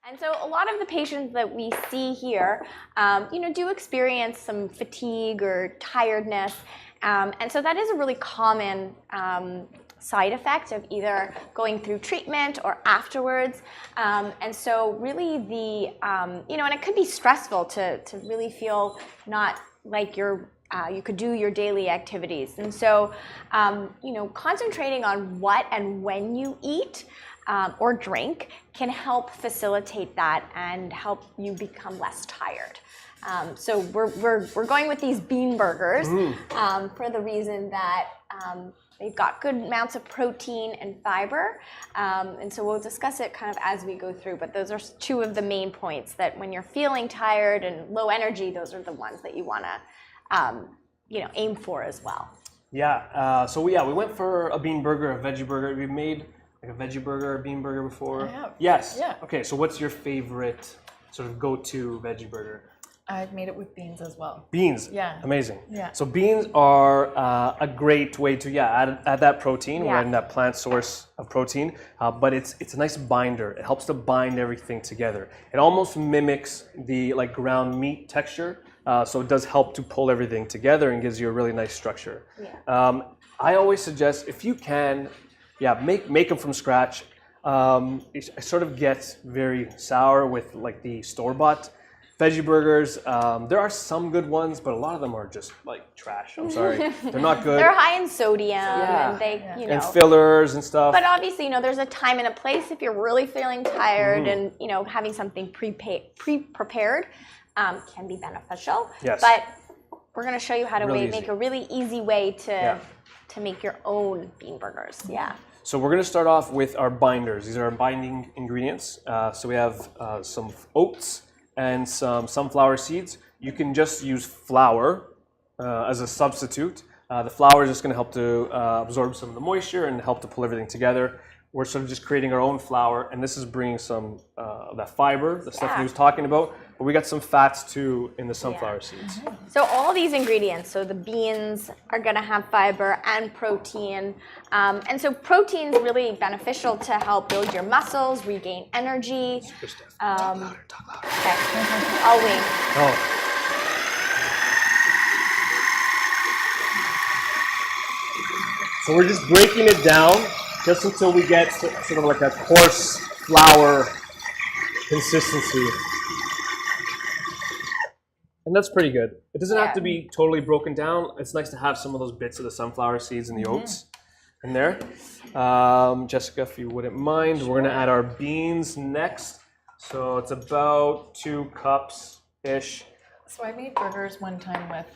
And so a lot of the patients that we see here, do experience some fatigue or tiredness. And so that is a really common side effect of either going through treatment or afterwards. And so really and it could be stressful to really feel not like you could do your daily activities. And so, concentrating on what and when you eat or drink can help facilitate that and help you become less tired. So we're going with these bean burgers for the reason that they've got good amounts of protein and fiber. And so we'll discuss it kind of as we go through, but those are two of the main points that when you're feeling tired and low energy, those are the ones that you want to aim for as well. Yeah, so we went for a bean burger, a veggie burger. We've made like a veggie burger, a bean burger before? I have. Yes. Yeah. Okay, so what's your favorite sort of go-to veggie burger? I've made it with beans as well. Beans? Yeah. Amazing. Yeah. So beans are a great way to, add that protein. Yeah. We're in that plant source of protein, but it's a nice binder. It helps to bind everything together. It almost mimics the ground meat texture, so it does help to pull everything together and gives you a really nice structure. Yeah. I always suggest, if you can, make them from scratch. It sort of gets very sour with the store-bought veggie burgers. There are some good ones, but a lot of them are just trash. I'm sorry, they're not good. They're high in sodium, and they, and fillers and stuff. But obviously, there's a time and a place if you're really feeling tired, and having something pre-prepared can be beneficial. Yes. But we're going to show you how to make a really easy way to make your own bean burgers. Yeah. So we're going to start off with our binders. These are our binding ingredients. So we have some oats and some sunflower seeds. You can just use flour as a substitute. The flour is just going to help to absorb some of the moisture and help to pull everything together. We're sort of just creating our own flour, and this is bringing some that fiber, the stuff he was talking about. But we got some fats too in the sunflower seeds. So all these ingredients, so the beans are going to have fiber and protein. And so protein is really beneficial to help build your muscles, regain energy. Talk louder. Okay, I'll wait. Oh. So we're just breaking it down just until we get sort of like a coarse flour consistency. And that's pretty good. It doesn't have to be totally broken down. It's nice to have some of those bits of the sunflower seeds and the oats in there. Jessica, if you wouldn't mind, we're gonna add our beans next. So it's about 2 cups-ish. So I made burgers one time with,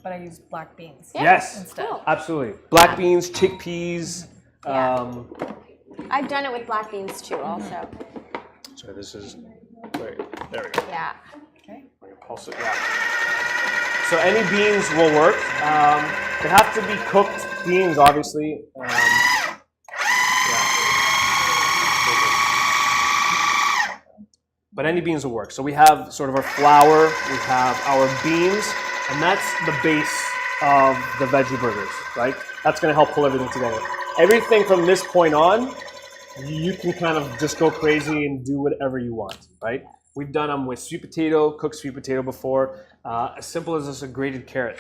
but I used black beans. Yes, instead. Cool. absolutely. Black beans, chickpeas. I've done it with black beans too, also. So this is, right, there we go. Yeah. Okay. Pulse it, So any beans will work. They have to be cooked beans, obviously. But any beans will work. So we have sort of our flour, we have our beans, and that's the base of the veggie burgers, right? That's going to help pull everything together. Everything from this point on, you can kind of just go crazy and do whatever you want, right? We've done them with sweet potato, cooked sweet potato before. As simple as just a grated carrot.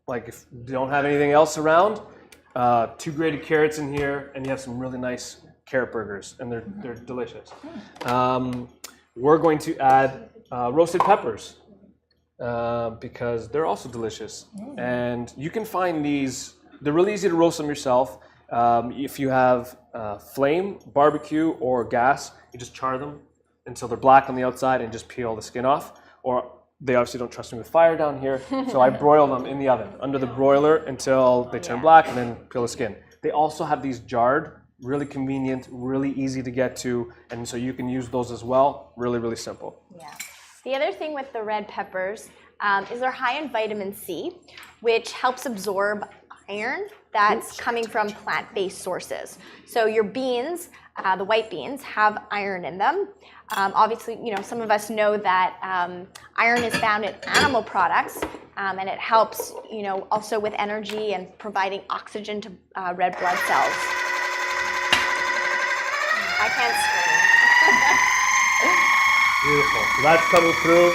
Like if you don't have anything else around, 2 grated carrots in here, and you have some really nice carrot burgers, and they're delicious. We're going to add roasted peppers because they're also delicious. And you can find these, they're really easy to roast them yourself. If you have flame, barbecue, or gas, you just char them until they're black on the outside and just peel the skin off. Or they obviously don't trust me with fire down here, so I broil them in the oven under the broiler until they turn black and then peel the skin. They also have these jarred, really convenient, really easy to get to, and so you can use those as well. Really, really simple. Yeah. The other thing with the red peppers is they're high in vitamin C, which helps absorb iron that's coming from plant-based sources. So your beans, the white beans, have iron in them. Obviously, some of us know that iron is found in animal products, and it helps, also with energy and providing oxygen to red blood cells. I can't scream. Beautiful. So that's coming through.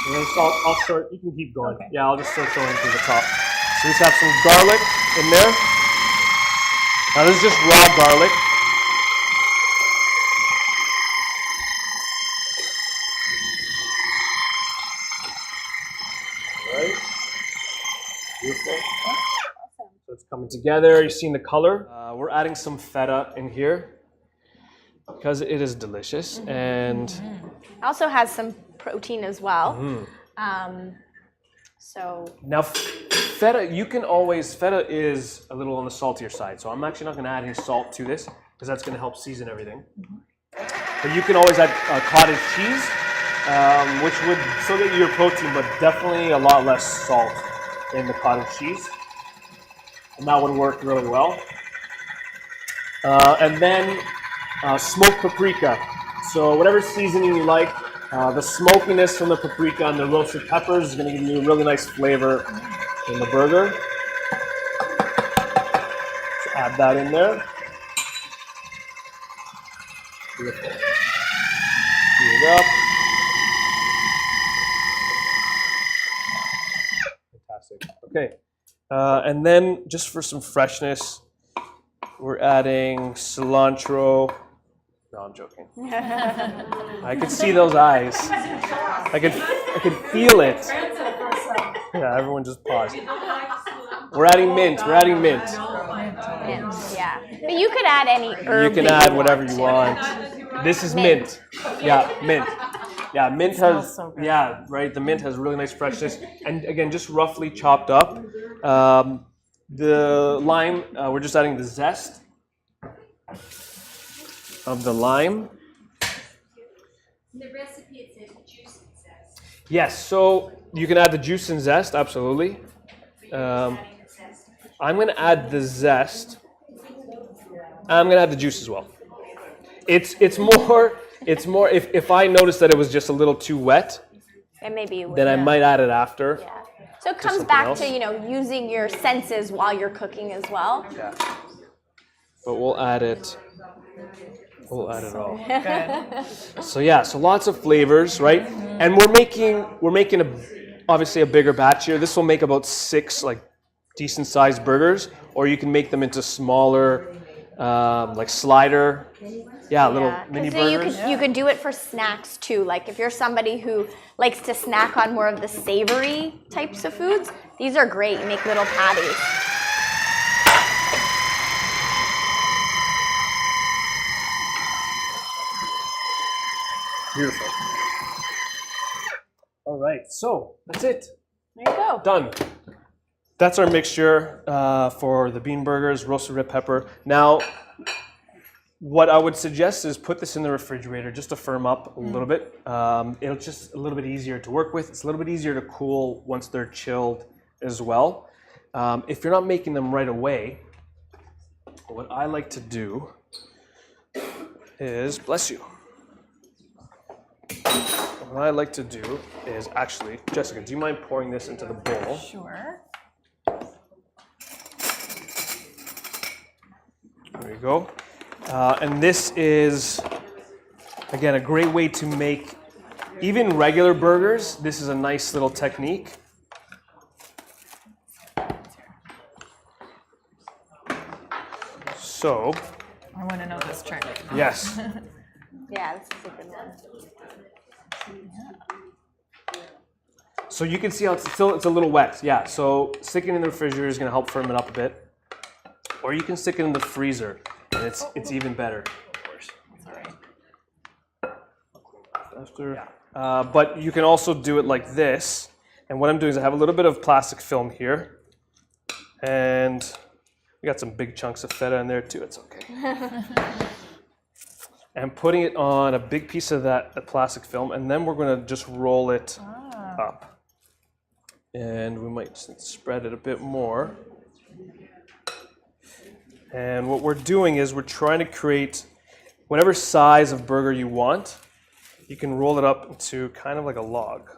And then I'll start, you can keep going. Okay. Yeah, I'll just start showing through the top. So we just have some garlic in there. Now this is just raw garlic. Right. Beautiful. Awesome. So it's coming together. You're seeing the color. We're adding some feta in here because it is delicious and also has some protein as well. So now feta, feta is a little on the saltier side. So I'm actually not going to add any salt to this because that's going to help season everything. But you can always add cottage cheese, which would still get you your protein, but definitely a lot less salt in the cottage cheese. And that would work really well. And then smoked paprika. So whatever seasoning you like, the smokiness from the paprika and the roasted peppers is going to give you a really nice flavor in the burger. So add that in there. Beautiful. Heat it up. Fantastic. Okay. And then just for some freshness, we're adding cilantro. No, I'm joking. I could see those eyes. I could feel it. Yeah, everyone just paused. We're adding mint. We're adding mint. Mint, yeah. But you could add any herb. You can add whatever you want. This is mint. Yeah, mint. Yeah, mint has. So yeah, right. The mint has really nice freshness, and again, just roughly chopped up. The lime, we're just adding the zest of the lime. In the recipe it says juice and zest. Yes, so you can add the juice and zest, absolutely. I'm going to add the zest. I'm going to add the juice as well. It's more if I notice that it was just a little too wet, and maybe then I might add it after. Yeah. So it comes back to, using your senses while you're cooking as well. Yeah. But we'll add it. We'll add it all. Good. So yeah, so lots of flavors, right? And we're making obviously a bigger batch here. This will make about 6 decent sized burgers, or you can make them into smaller, like slider. Yeah, little mini burgers. So you could do it for snacks too. Like if you're somebody who likes to snack on more of the savory types of foods, these are great. You make little patties. Beautiful. All right, so that's it. There you go. Done. That's our mixture for the bean burgers, roasted red pepper. Now, what I would suggest is put this in the refrigerator just to firm up a little bit. It'll just a little bit easier to work with. It's a little bit easier to cool once they're chilled as well. If you're not making them right away, what I like to do is, bless you. What I like to do is actually, Jessica, do you mind pouring this into the bowl? Sure. There you go. And this is, again, a great way to make even regular burgers. This is a nice little technique. So. I want to know this trick. Yes. Yeah, this is a good one. So you can see how it's a little wet. Yeah, so sticking it in the refrigerator is going to help firm it up a bit. Or you can stick it in the freezer, and it's even better, of course. That's all right. After, but you can also do it like this. And what I'm doing is I have a little bit of plastic film here, and we got some big chunks of feta in there too. It's okay. And putting it on a big piece of that plastic film, and then we're going to just roll it up. And we might spread it a bit more. And what we're doing is we're trying to create whatever size of burger you want. You can roll it up into kind of like a log,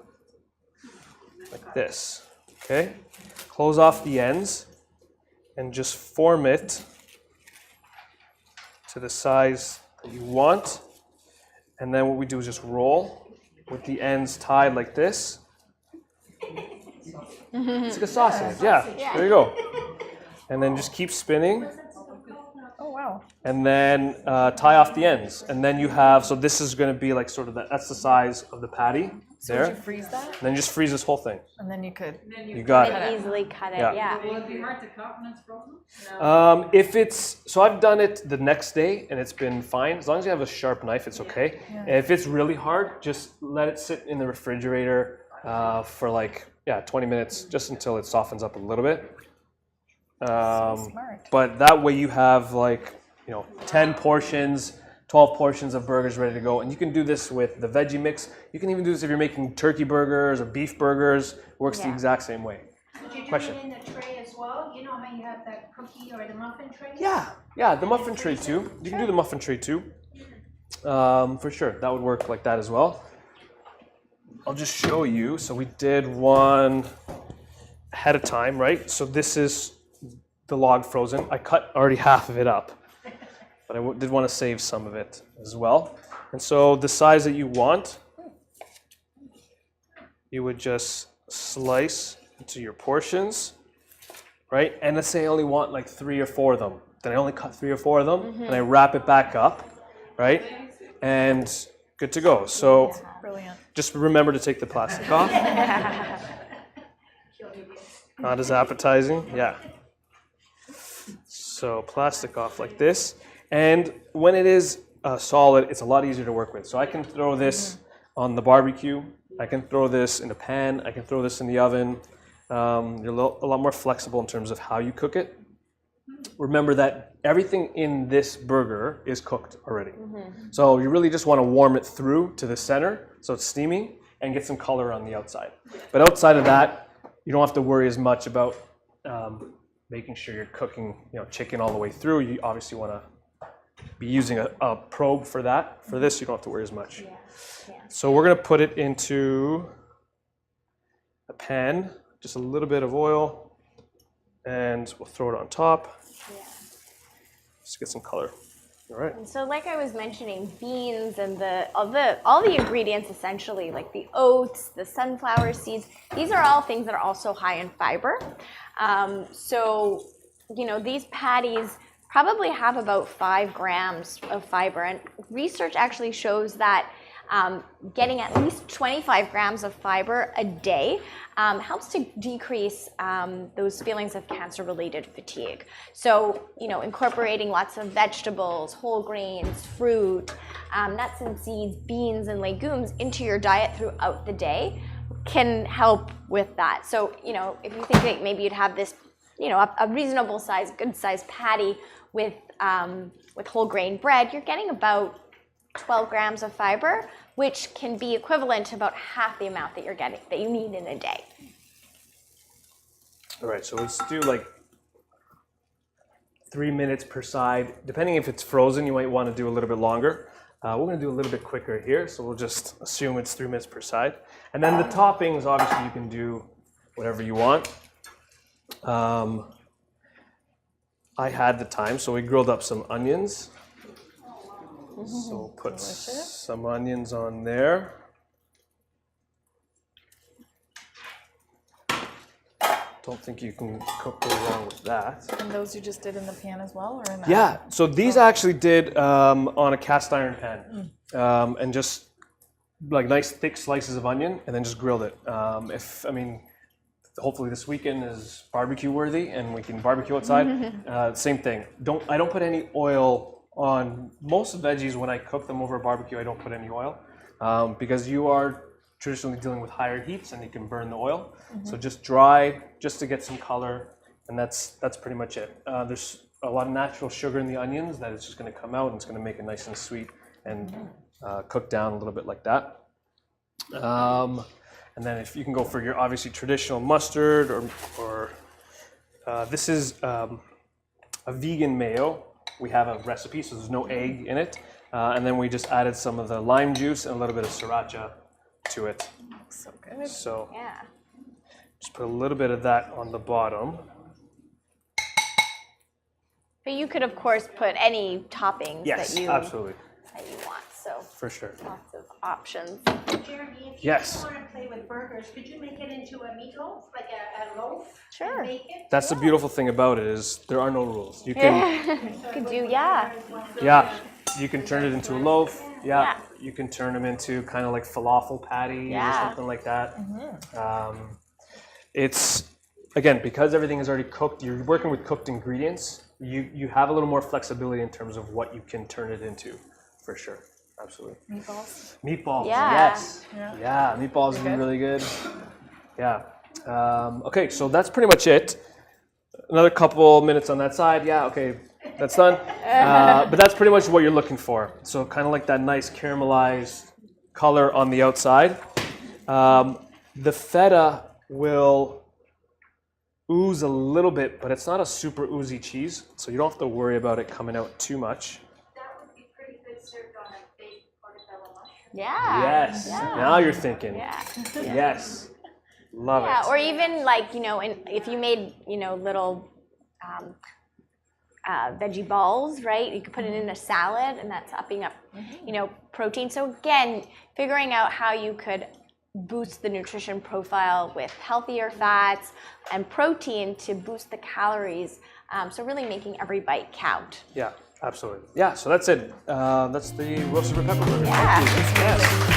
like this, okay? Close off the ends and just form it to the size that you want. And then what we do is just roll with the ends tied like this. It's like a sausage, yeah. There you go. And then just keep spinning. Oh, wow. And then tie off the ends. And then you have, so this is going to be like sort of that's the size of the patty So there. would you freeze that? And then just freeze this whole thing. And then you could. You got And it. easily cut it, Yeah. yeah. Will it be hard to cut when it's frozen? If it's, so I've done it the next day and it's been fine. As long as you have a sharp knife, it's okay. Yeah. If it's really hard, just let it sit in the refrigerator for like, 20 minutes, just until it softens up a little bit. Smart. But that way you have like, 10 portions, 12 portions of burgers ready to go. And you can do this with the veggie mix. You can even do this if you're making turkey burgers or beef burgers. Works the Yeah. exact same way. Would you do Question. it in the tray as well? You know how you have that cookie or the muffin tray? Yeah, the muffin tray too. You can do the muffin tray too. For sure, that would work like that as well. I'll just show you. So we did one ahead of time, right? So this is the log frozen. I cut already half of it up, but I did want to save some of it as well. And so the size that you want, you would just slice into your portions, right? And let's say I only want like 3 or 4 of them. Then I only cut 3 or 4 of them, and I wrap it back up, right? And good to go. So Brilliant. just remember to take the plastic off. Not as appetizing, yeah. So plastic off like this. And when it is solid, it's a lot easier to work with. So I can throw this on the barbecue. I can throw this in a pan. I can throw this in the oven. You're a lot more flexible in terms of how you cook it. Remember that everything in this burger is cooked already. So you really just want to warm it through to the center so it's steaming and get some color on the outside. But outside of that, you don't have to worry as much about making sure you're cooking chicken all the way through. You obviously want to be using a probe for that. For this, you don't have to worry as much. So we're going to put it into a pan, just a little bit of oil, and we'll throw it on top. Just get some color. All right. And so like I was mentioning, beans and all the ingredients essentially, like the oats, the sunflower seeds, these are all things that are also high in fiber. So, these patties probably have about 5 grams of fiber, and research actually shows that getting at least 25 grams of fiber a day helps to decrease those feelings of cancer-related fatigue. So, incorporating lots of vegetables, whole grains, fruit, nuts and seeds, beans and legumes into your diet throughout the day can help with that. So, if you think that maybe you'd have this, a reasonable size, good size patty with whole grain bread, you're getting about 12 grams of fiber, which can be equivalent to about half the amount that you need in a day. All right, so let's do like 3 minutes per side. Depending if it's frozen, you might want to do a little bit longer. We're going to do a little bit quicker here, so we'll just assume it's 3 minutes per side. And then the toppings, obviously, you can do whatever you want. I had the time, so we grilled up some onions. So we'll put some onions on there. Don't think you can go wrong with that. And those you just did in the pan as well, or in the Yeah, so these I actually did on a cast iron pan, and just like nice thick slices of onion, and then just grilled it. Hopefully this weekend is barbecue worthy, and we can barbecue outside. Same thing. I don't put any oil on most veggies when I cook them over a barbecue. I don't put any oil because you are traditionally dealing with higher heats, and you can burn the oil. So just dry, just to get some color, and that's pretty much it. There's a lot of natural sugar in the onions that is just going to come out, and it's going to make it nice and sweet and cook down a little bit like that. And then if you can go for your obviously traditional mustard, or this is a vegan mayo. We have a recipe, so there's no egg in it. And then we just added some of the lime juice and a little bit of sriracha to it. So good. So Yeah. just put a little bit of that on the bottom. But you could, of course, put any toppings Yes, that you absolutely. want. So For sure. lots of options. Jeremy, if Yes. you want to play with burgers, could you make it into a meatloaf, like a loaf? Sure. And bake it? That's the beautiful thing about it is there are no rules. You can, Could do, yeah. yeah, you can turn it into a loaf. Yeah, Yeah. you can turn them into kind of like falafel patties or Yeah. something like that. It's again because everything is already cooked. You're working with cooked ingredients. You have a little more flexibility in terms of what you can turn it into, for sure. Absolutely. Meatballs. Meatballs. Yeah. Yes. Yeah. Yeah, meatballs would be really good. Yeah. Okay, so that's pretty much it. Another couple minutes on that side. Yeah, okay, that's done. But that's pretty much what you're looking for. So kind of like that nice caramelized color on the outside. The feta will ooze a little bit, but it's not a super oozy cheese, so you don't have to worry about it coming out too much. That would be pretty good served on a baked portobello mushroom. Yeah. Yes. Yeah. Now you're thinking. Yeah. Yes. Love Yeah, it. or even like, if you made, little veggie balls, right? You could put it in a salad and that's upping up, protein. So again, figuring out how you could boost the nutrition profile with healthier fats and protein to boost the calories. So really making every bite count. Yeah, absolutely. Yeah, so that's it. That's the roasted red pepper burger. Yeah. Thank you. Yes.